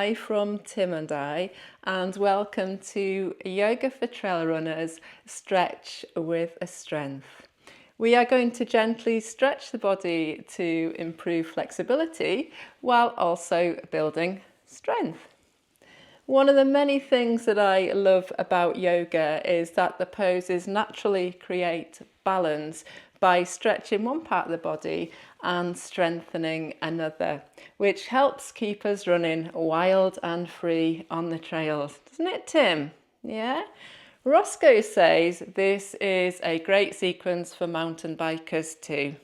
Hi from Tim and I, and welcome to Yoga for Trail Runners, Stretch with a Strength. We are going to gently stretch the body to improve flexibility while also building strength. One of the many things that I love about yoga is that the poses naturally create balance by stretching one part of the body and strengthening another, which helps keep us running wild and free on the trails. Doesn't it, Tim? Yeah? Roscoe says this is a great sequence for mountain bikers too.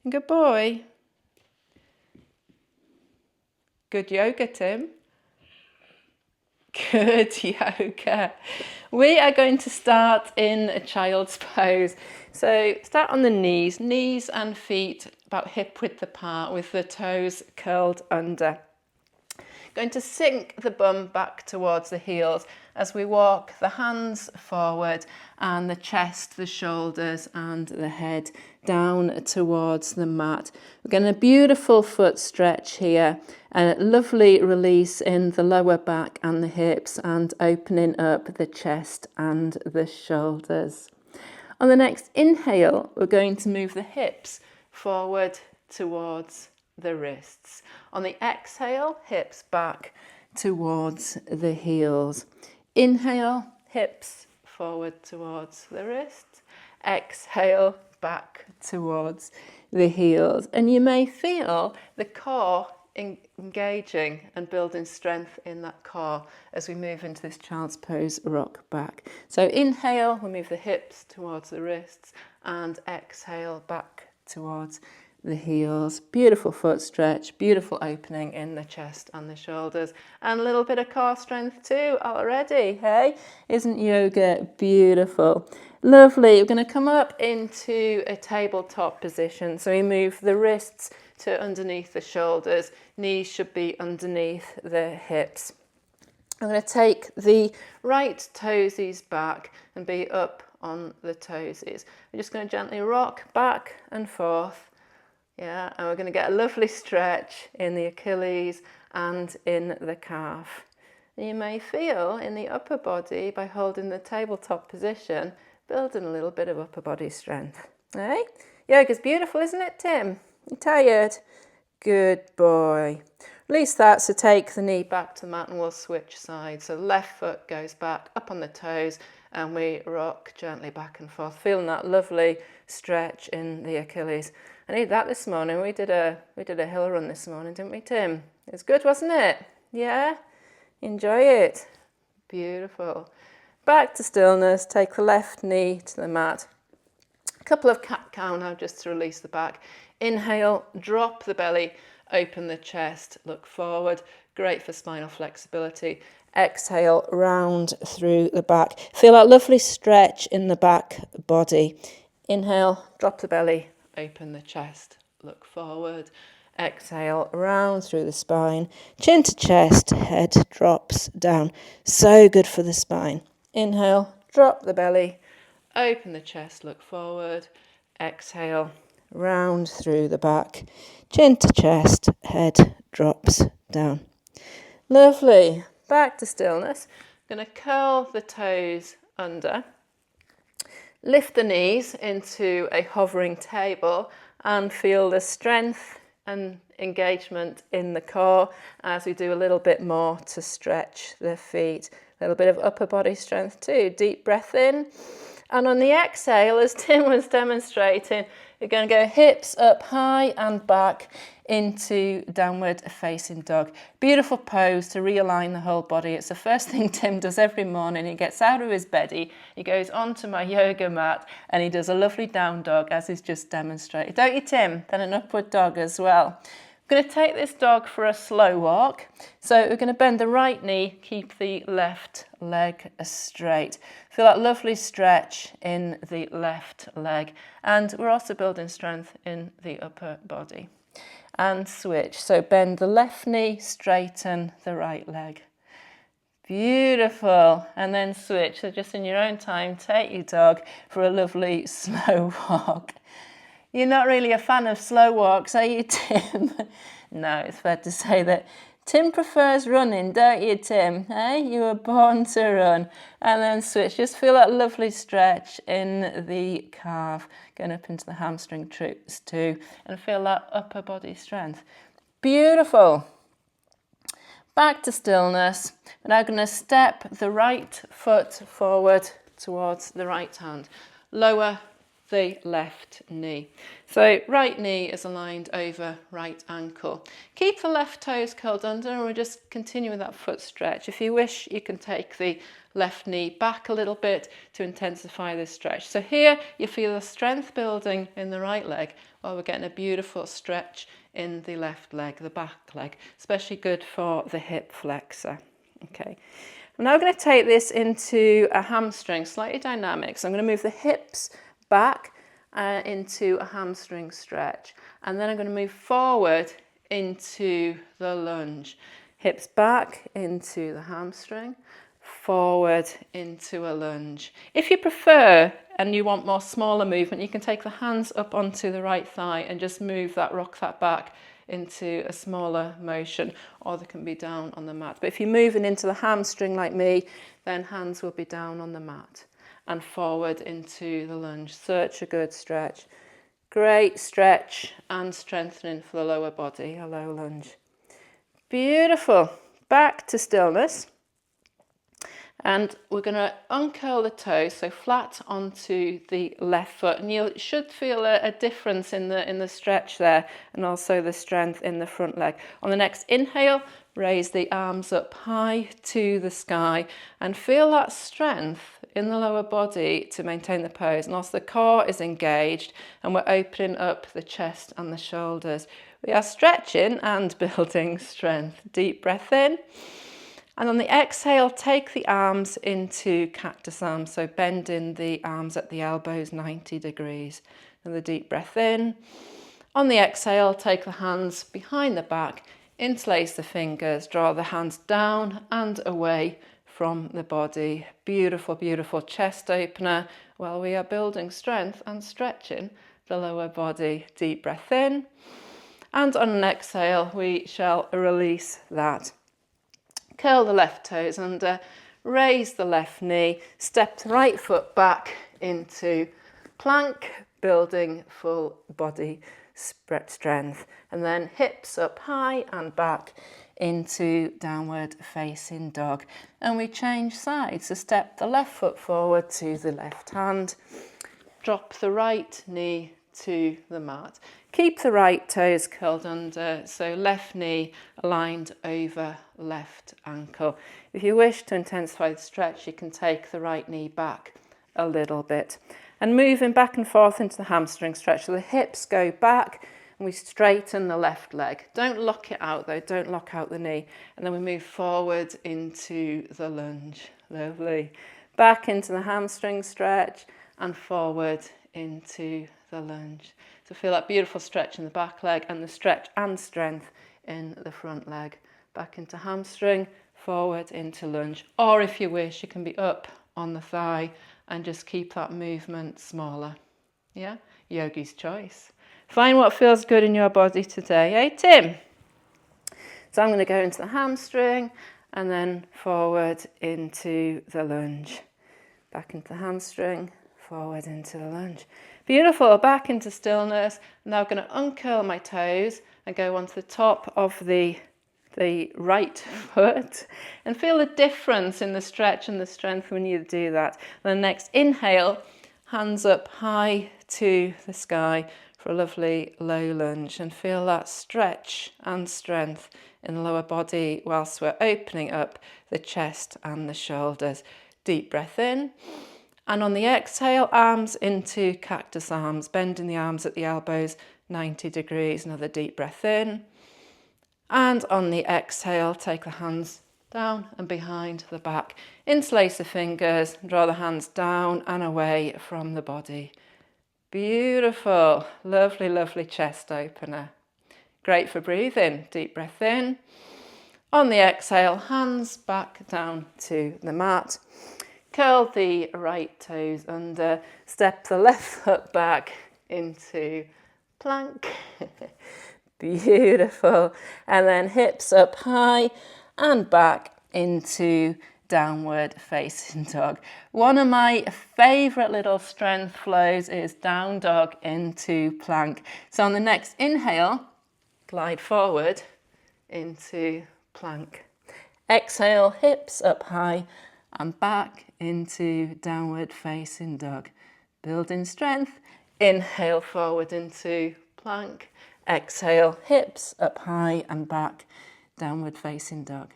Good boy. Good yoga, Tim. Good yoga. We are going to start in a child's pose. So start on the knees and feet about hip width apart with the toes curled under. Going to sink the bum back towards the heels as we walk the hands forward and the chest, the shoulders and the head down towards the mat. We're getting a beautiful foot stretch here and a lovely release in the lower back and the hips and opening up the chest and the shoulders. On the next inhale, we're going to move the hips forward towards the wrists. On the exhale, hips back towards the heels. Inhale, hips forward towards the wrists. Exhale, back towards the heels. And you may feel the core engaging and building strength in that core as we move into this child's pose rock back. So inhale, we move the hips towards the wrists, and exhale back towards the heels. Beautiful foot stretch, beautiful opening in the chest and the shoulders, and a little bit of core strength too already. Hey, isn't yoga beautiful? Lovely. We're going to come up into a tabletop position. So we move the wrists to underneath the shoulders. Knees should be underneath the hips. I'm going to take the right toesies back and be up on the toesies. We're just going to gently rock back and forth. Yeah, and we're going to get a lovely stretch in the Achilles and in the calf. And you may feel in the upper body, by holding the tabletop position, building a little bit of upper body strength. Hey? Yoga's beautiful, isn't it, Tim? You tired? Good boy. Release that, so take the knee back to the mat and we'll switch sides. So left foot goes back, up on the toes, and we rock gently back and forth, feeling that lovely stretch in the Achilles. I need that this morning. We did a hill run this morning, didn't we, Tim? It was good, wasn't it? Yeah? Enjoy it. Beautiful. Back to stillness. Take the left knee to the mat. A couple of cat-cow now just to release the back. Inhale, drop the belly, open the chest, look forward. Great for spinal flexibility. Exhale, round through the back. Feel that lovely stretch in the back body. Inhale, drop the belly, open the chest, look forward. Exhale, round through the spine. Chin to chest, head drops down. So good for the spine. Inhale, drop the belly, open the chest, look forward. Exhale, round through the back. Chin to chest, head drops down. Lovely. Back to stillness. I'm going to curl the toes under. Lift the knees into a hovering table and feel the strength and engagement in the core as we do a little bit more to stretch the feet. A little bit of upper body strength too. Deep breath in. And on the exhale, as Tim was demonstrating, you're going to go hips up high and back into downward facing dog. Beautiful pose to realign the whole body. It's the first thing Tim does every morning. He gets out of his beddie, he goes onto my yoga mat and he does a lovely down dog as he's just demonstrated. Don't you, Tim? Then an upward dog as well. I'm going to take this dog for a slow walk. So we're going to bend the right knee, keep the left leg straight. Feel that lovely stretch in the left leg. And we're also building strength in the upper body. And switch. So bend the left knee, straighten the right leg. Beautiful. And then switch. So just in your own time, take your dog for a lovely slow walk. You're not really a fan of slow walks, are you, Tim? No, it's fair to say that Tim prefers running, don't you, Tim? Hey, you were born to run. And then switch. Just feel that lovely stretch in the calf, going up into the hamstring troops too, and feel that upper body strength. Beautiful. Back to stillness. We're now going to step the right foot forward towards the right hand. Lower the left knee. So right knee is aligned over right ankle. Keep the left toes curled under, and we'll just continue with that foot stretch. If you wish, you can take the left knee back a little bit to intensify this stretch. So here you feel the strength building in the right leg while we're getting a beautiful stretch in the left leg, the back leg, especially good for the hip flexor. Okay. I'm now going to take this into a hamstring, slightly dynamic. So I'm going to move the hips back into a hamstring stretch, and then I'm going to move forward into the lunge. Hips back into the hamstring, forward into a lunge. If you prefer and you want more smaller movement, you can take the hands up onto the right thigh and just move that, rock that back into a smaller motion, or they can be down on the mat. But if you're moving into the hamstring like me, then hands will be down on the mat and forward into the lunge. Such a good stretch. Great stretch and strengthening for the lower body, a low lunge. Beautiful. Back to stillness. And we're going to uncurl the toes, so flat onto the left foot. And you should feel a difference in the stretch there, and also the strength in the front leg. On the next inhale, raise the arms up high to the sky and feel that strength in the lower body to maintain the pose. And also the core is engaged, and we're opening up the chest and the shoulders. We are stretching and building strength. Deep breath in. And on the exhale, take the arms into cactus arms, so bending the arms at the elbows 90 degrees. Another deep breath in. On the exhale, take the hands behind the back, interlace the fingers, draw the hands down and away from the body. Beautiful, beautiful chest opener while we are building strength and stretching the lower body. Deep breath in. And on an exhale, we shall release that. Curl the left toes under, raise the left knee, step the right foot back into plank, building full body strength, and then hips up high and back into downward facing dog. And we change sides, so step the left foot forward to the left hand, drop the right knee to the mat. Keep the right toes curled under, so left knee aligned over left ankle. If you wish to intensify the stretch, you can take the right knee back a little bit. And moving back and forth into the hamstring stretch, so the hips go back and we straighten the left leg. Don't lock it out though, don't lock out the knee. And then we move forward into the lunge. Lovely. Back into the hamstring stretch and forward into the lunge. So feel that beautiful stretch in the back leg and the stretch and strength in the front leg. Back into hamstring, forward into lunge. Or if you wish, you can be up on the thigh and just keep that movement smaller. Yeah, yogi's choice. Find what feels good in your body today, eh, Tim? So I'm going to go into the hamstring and then forward into the lunge. Back into the hamstring, forward into the lunge. Beautiful, back into stillness. I'm now going to uncurl my toes and go onto the top of the right foot and feel the difference in the stretch and the strength when you do that. And then next inhale, hands up high to the sky for a lovely low lunge, and feel that stretch and strength in the lower body whilst we're opening up the chest and the shoulders. Deep breath in. And on the exhale, arms into cactus arms, bending the arms at the elbows 90 degrees. Another deep breath in. And on the exhale, take the hands down and behind the back. Interlace the fingers, draw the hands down and away from the body. Beautiful, lovely, lovely chest opener. Great for breathing. Deep breath in. On the exhale, hands back down to the mat. Curl the right toes under, step the left foot back into plank. Beautiful. And then hips up high and back into downward facing dog. One of my favorite little strength flows is down dog into plank. So on the next inhale, glide forward into plank. Exhale, hips up high and back into downward facing dog. Building strength. Inhale forward into plank. Exhale, hips up high and back, downward facing dog.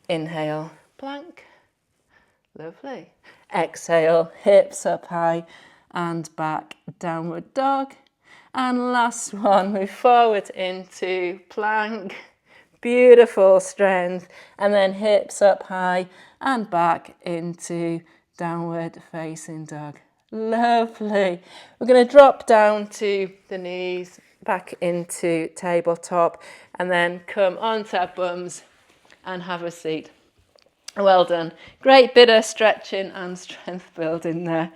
Inhale, plank. Lovely. Exhale, hips up high and back, downward dog. And last one, move forward into plank. Beautiful strength. And then hips up high and back into downward facing dog. Lovely. We're going to drop down to the knees, back into tabletop, and then come onto our bums and have a seat. Well done. Great bit of stretching and strength building there.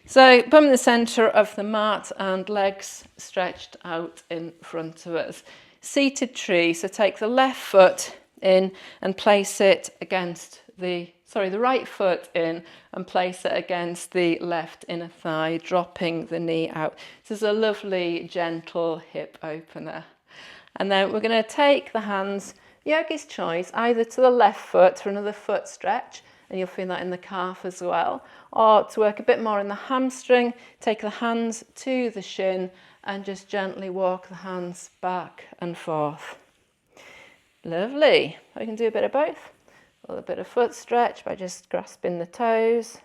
So bum in the centre of the mat and legs stretched out in front of us. Seated tree, so take the left foot in and place it against the right foot in and place it against the left inner thigh, dropping the knee out. This is a lovely, gentle hip opener. And then we're going to take the hands, yogi's choice, either to the left foot for another foot stretch, and you'll feel that in the calf as well, or to work a bit more in the hamstring, take the hands to the shin and just gently walk the hands back and forth. Lovely. I can do a bit of both. A little bit of foot stretch by just grasping the toes.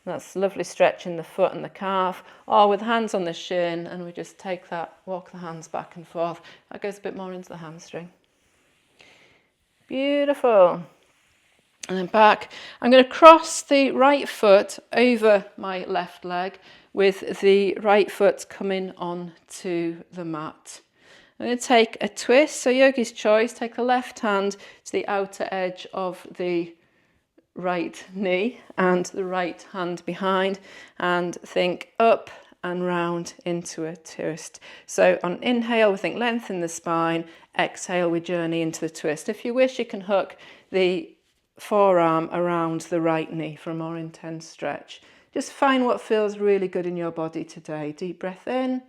That's lovely stretch in the foot and the calf, or with hands on the shin, and we just take that, walk the hands back and forth. That goes a bit more into the hamstring. Beautiful. And then back. I'm going to cross the right foot over my left leg with the right foot coming onto the mat. I'm going to take a twist, so yogi's choice, take the left hand to the outer edge of the right knee and the right hand behind, and think up and round into a twist. So on inhale, we think lengthen the spine, exhale, we journey into the twist. If you wish, you can hook the forearm around the right knee for a more intense stretch. Just find what feels really good in your body today. Deep breath in.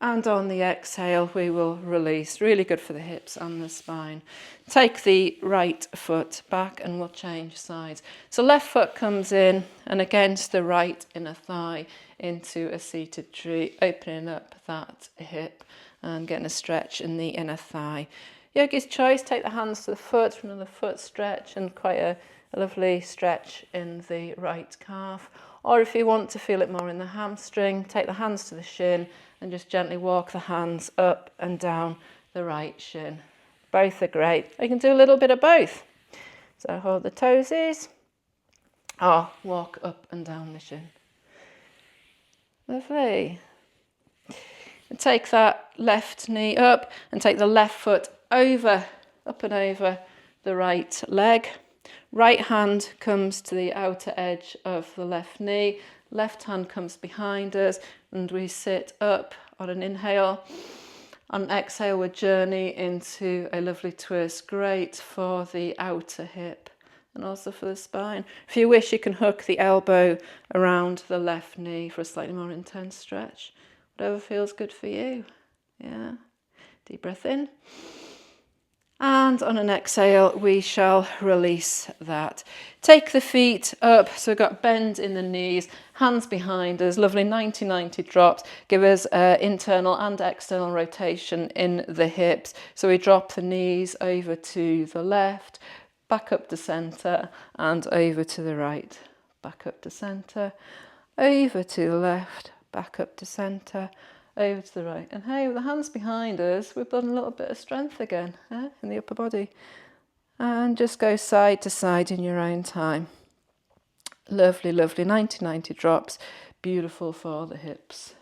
And on the exhale, we will release. Really good for the hips and the spine. Take the right foot back and we'll change sides. So left foot comes in and against the right inner thigh into a seated tree, opening up that hip and getting a stretch in the inner thigh. Yogi's choice, take the hands to the foot for another foot stretch and quite a lovely stretch in the right calf. Or if you want to feel it more in the hamstring, take the hands to the shin and just gently walk the hands up and down the right shin. Both are great. You can do a little bit of both. So hold the toesies or walk up and down the shin. Lovely. And take that left knee up and take the left foot over, up and over the right leg. Right hand comes to the outer edge of the left knee. Left hand comes behind us and we sit up on an inhale. On an exhale, we journey into a lovely twist. Great for the outer hip and also for the spine. If you wish, you can hook the elbow around the left knee for a slightly more intense stretch. Whatever feels good for you. Yeah. Deep breath in. And on an exhale, we shall release that. Take the feet up, so we've got bend in the knees, hands behind us, lovely 90-90 drops. Give us internal and external rotation in the hips. So we drop the knees over to the left, back up to centre, and over to the right. Back up to centre, over to the left, back up to centre, over to the right. And hey, with the hands behind us, we're building a little bit of strength again in the upper body. And just go side to side in your own time. Lovely, lovely, 90-90 drops. Beautiful for the hips.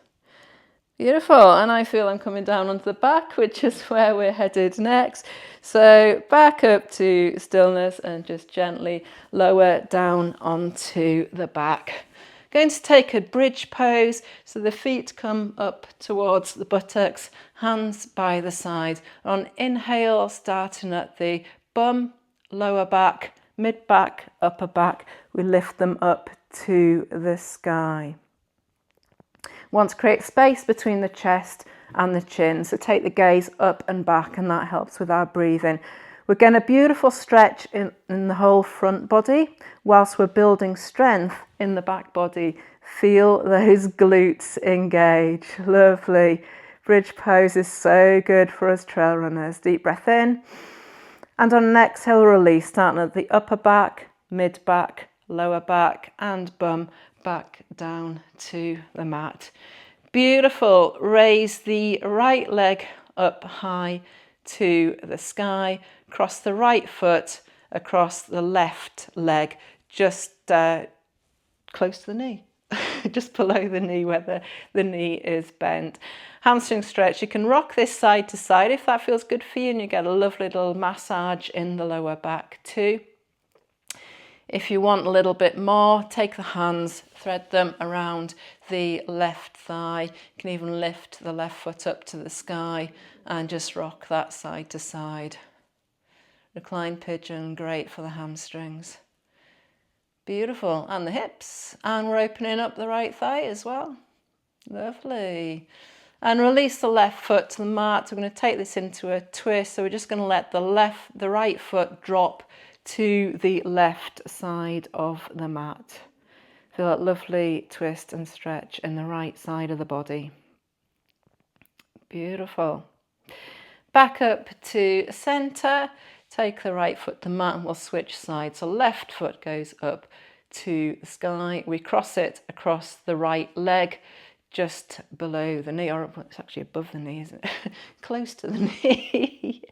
Beautiful. And I feel I'm coming down onto the back, which is where we're headed next. So back up to stillness and just gently lower down onto the back. Going to take a bridge pose, so the feet come up towards the buttocks, hands by the side. On inhale, starting at the bum, lower back, mid back, upper back, we lift them up to the sky. Want to create space between the chest and the chin, so take the gaze up and back, and that helps with our breathing. We're getting a beautiful stretch in the whole front body whilst we're building strength in the back body. Feel those glutes engage. Lovely. Bridge pose is so good for us trail runners. Deep breath in, and on an exhale, release, starting at the upper back, mid back, lower back, and bum back down to the mat. Beautiful. Raise the right leg up high to the sky. Cross the right foot across the left leg, just close to the knee, just below the knee where the knee is bent. Hamstring stretch. You can rock this side to side if that feels good for you, and you get a lovely little massage in the lower back too. If you want a little bit more, take the hands, thread them around the left thigh. You can even lift the left foot up to the sky and just rock that side to side. Recline pigeon, great for the hamstrings. Beautiful. And the hips. And we're opening up the right thigh as well. Lovely. And release the left foot to the mat. We're going to take this into a twist. So we're just going to let the right foot drop to the left side of the mat. Feel that lovely twist and stretch in the right side of the body. Beautiful. Back up to center. Take the right foot to the mat and we'll switch sides. So left foot goes up to the sky. We cross it across the right leg, just below the knee, or it's actually above the knee, isn't it? Close to the knee.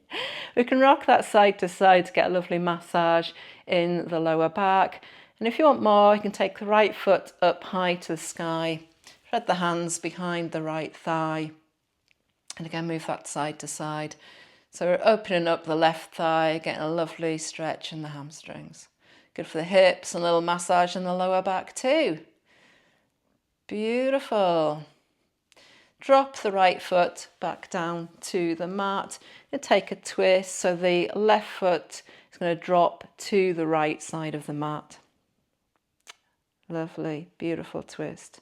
We can rock that side to side to get a lovely massage in the lower back. And if you want more, you can take the right foot up high to the sky, thread the hands behind the right thigh, and again move that side to side. So we're opening up the left thigh, getting a lovely stretch in the hamstrings. Good for the hips, and a little massage in the lower back too. Beautiful. Drop the right foot back down to the mat and take a twist. So the left foot is going to drop to the right side of the mat. Lovely, beautiful twist.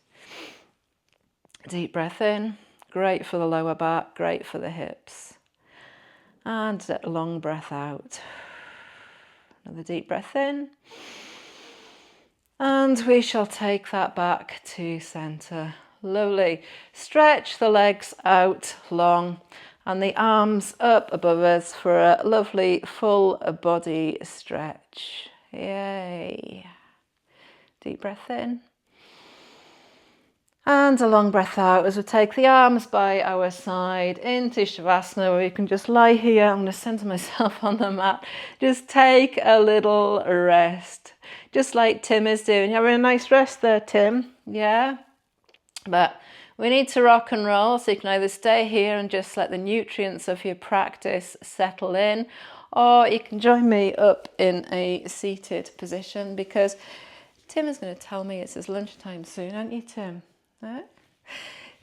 Deep breath in. Great for the lower back, great for the hips. And a long breath out. Another deep breath in. And we shall take that back to center. Lovely. Stretch the legs out long and the arms up above us for a lovely full body stretch. Yay. Deep breath in. And a long breath out as we take the arms by our side into Shavasana, where you can just lie here. I'm going to center myself on the mat. Just take a little rest, just like Tim is doing. You're having a nice rest there, Tim. Yeah? But we need to rock and roll, so you can either stay here and just let the nutrients of your practice settle in, or you can join me up in a seated position, because Tim is going to tell me it's his lunchtime soon, aren't you, Tim? No?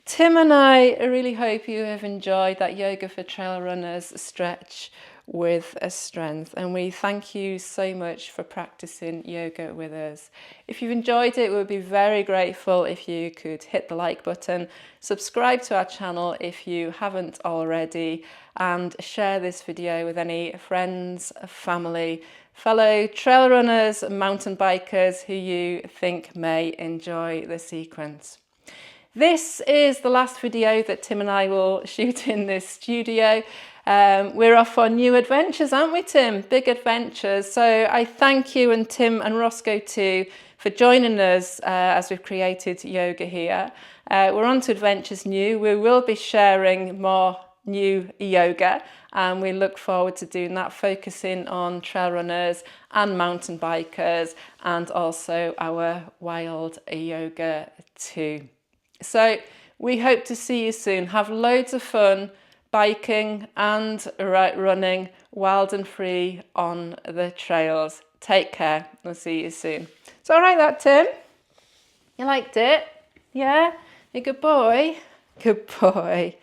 Tim and I really hope you have enjoyed that Yoga for Trail Runners stretch with a strength, and we thank you so much for practicing yoga with us. If you've enjoyed it, we'd be very grateful if you could hit the like button, subscribe to our channel if you haven't already, and share this video with any friends, family, fellow trail runners, mountain bikers who you think may enjoy the sequence. This is the last video that Tim and I will shoot in this studio. We're off on new adventures, aren't we, Tim? Big adventures. So I thank you, and Tim and Roscoe too, for joining us as we've created yoga here. We're on to adventures new. We will be sharing more new yoga, and we look forward to doing that, focusing on trail runners and mountain bikers, and also our wild yoga too. So we hope to see you soon. Have loads of fun biking and running wild and free on the trails. Take care. We'll see you soon. It's all right, that, Tim? You liked it? Yeah? You're a good boy? Good boy.